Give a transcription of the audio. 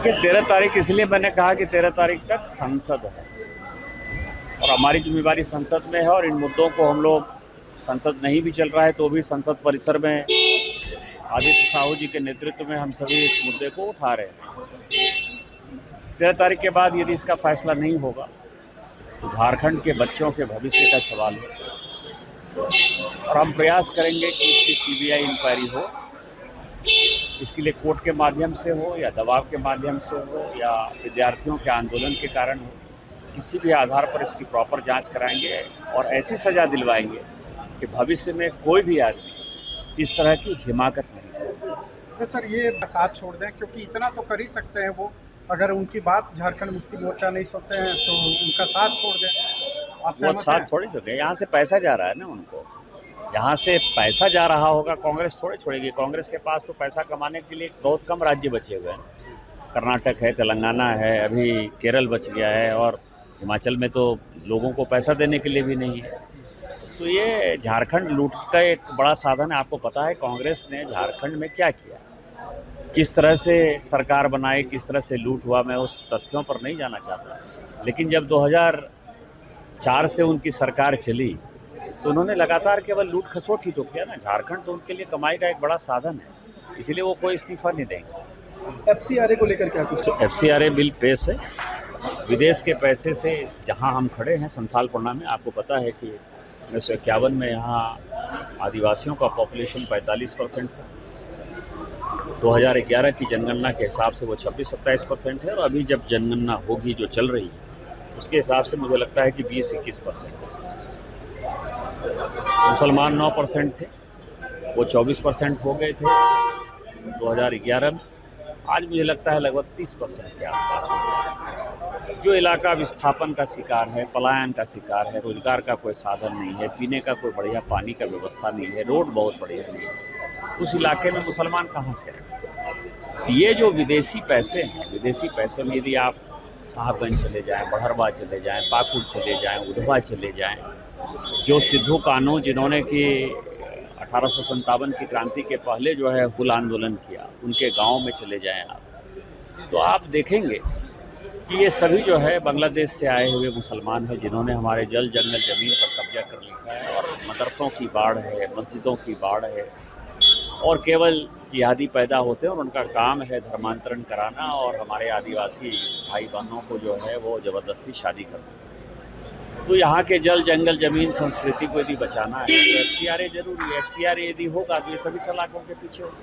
देखिए 13 तारीख इसलिए मैंने कहा कि 13 तारीख तक संसद है और हमारी जिम्मेदारी संसद में है और इन मुद्दों को हम लोग संसद नहीं भी चल रहा है तो भी संसद परिसर में आदित्य साहू जी के नेतृत्व में हम सभी इस मुद्दे को उठा रहे हैं। 13 तारीख के बाद यदि इसका फैसला नहीं होगा तो झारखंड के बच्चों के भविष्य का सवाल है और हम प्रयास करेंगे कि इसकी सीबीआई इंक्वायरी हो। इसके लिए कोर्ट के माध्यम से हो या दबाव के माध्यम से हो या विद्यार्थियों के आंदोलन के कारण हो, किसी भी आधार पर इसकी प्रॉपर जांच कराएंगे और ऐसी सज़ा दिलवाएंगे कि भविष्य में कोई भी आदमी इस तरह की हिमाकत नहीं करे। तो सर ये साथ छोड़ दें, क्योंकि इतना तो कर ही सकते हैं वो, अगर उनकी बात झारखंड मुक्ति मोर्चा नहीं सुनते हैं तो उनका साथ छोड़ दें। आप वो साथ थोड़ी छोड़े, यहाँ से पैसा जा रहा है ना उनको, जहाँ से पैसा जा रहा होगा कांग्रेस थोड़े छोड़ेगी। कांग्रेस के पास तो पैसा कमाने के लिए बहुत कम राज्य बचे हुए हैं। कर्नाटक है, तेलंगाना है, अभी केरल बच गया है और हिमाचल में तो लोगों को पैसा देने के लिए भी नहीं है। तो ये झारखंड लूट का एक बड़ा साधन है। आपको पता है कांग्रेस ने झारखंड में क्या किया, किस तरह से सरकार बनाई, किस तरह से लूट हुआ, मैं उस तथ्यों पर नहीं जाना चाहता। लेकिन जब 2004 से उनकी सरकार चली तो उन्होंने लगातार केवल लूट खसोट ही तो किया ना। झारखंड तो उनके लिए कमाई का एक बड़ा साधन है, इसलिए वो कोई इस्तीफा नहीं देंगे। FCRA को लेकर क्या कुछ? FCRA बिल पेश है। विदेश के पैसे से जहां हम खड़े हैं संथालपन्ना में, आपको पता है कि 1951 में यहाँ आदिवासियों का पॉपुलेशन 45% था। 2011 की जनगणना के हिसाब से वो 26-27% है और अभी जब जनगणना होगी जो चल रही है उसके हिसाब से मुझे लगता है कि 20-21% है। मुसलमान 9% थे, वो 24% हो गए थे 2011 में। आज मुझे लगता है लगभग 30% के आसपास हो गया। जो इलाका विस्थापन का शिकार है, पलायन का शिकार है, रोजगार का कोई साधन नहीं है, पीने का कोई बढ़िया पानी का व्यवस्था नहीं है, रोड बहुत बढ़िया नहीं है, उस इलाके में मुसलमान कहाँ से आए? ये जो विदेशी पैसे हैं, विदेशी पैसे में यदि आप साहबगंज चले जाएं, बड़हरवा चले जाएं, पाकुड़ चले जाएं, उधवा चले जाएं, जो सिद्धू कान्हू जिन्होंने कि 1857 की क्रांति के पहले जो है हुल आंदोलन किया, उनके गांव में चले जाएं आप, तो आप देखेंगे कि ये सभी जो है बांग्लादेश से आए हुए मुसलमान हैं जिन्होंने हमारे जल जंगल ज़मीन पर कब्जा कर लिया है। और मदरसों की बाढ़ है, मस्जिदों की बाढ़ है और केवल जिहादी पैदा होते हैं और उनका काम है धर्मांतरण कराना और हमारे आदिवासी भाई बहनों को जो है वो ज़बरदस्ती शादी करना। तो यहाँ के जल जंगल ज़मीन संस्कृति को यदि बचाना है तो FCRA जरूरी है। FCRA यदि होगा तो ये सभी सलाखों के पीछे होगा।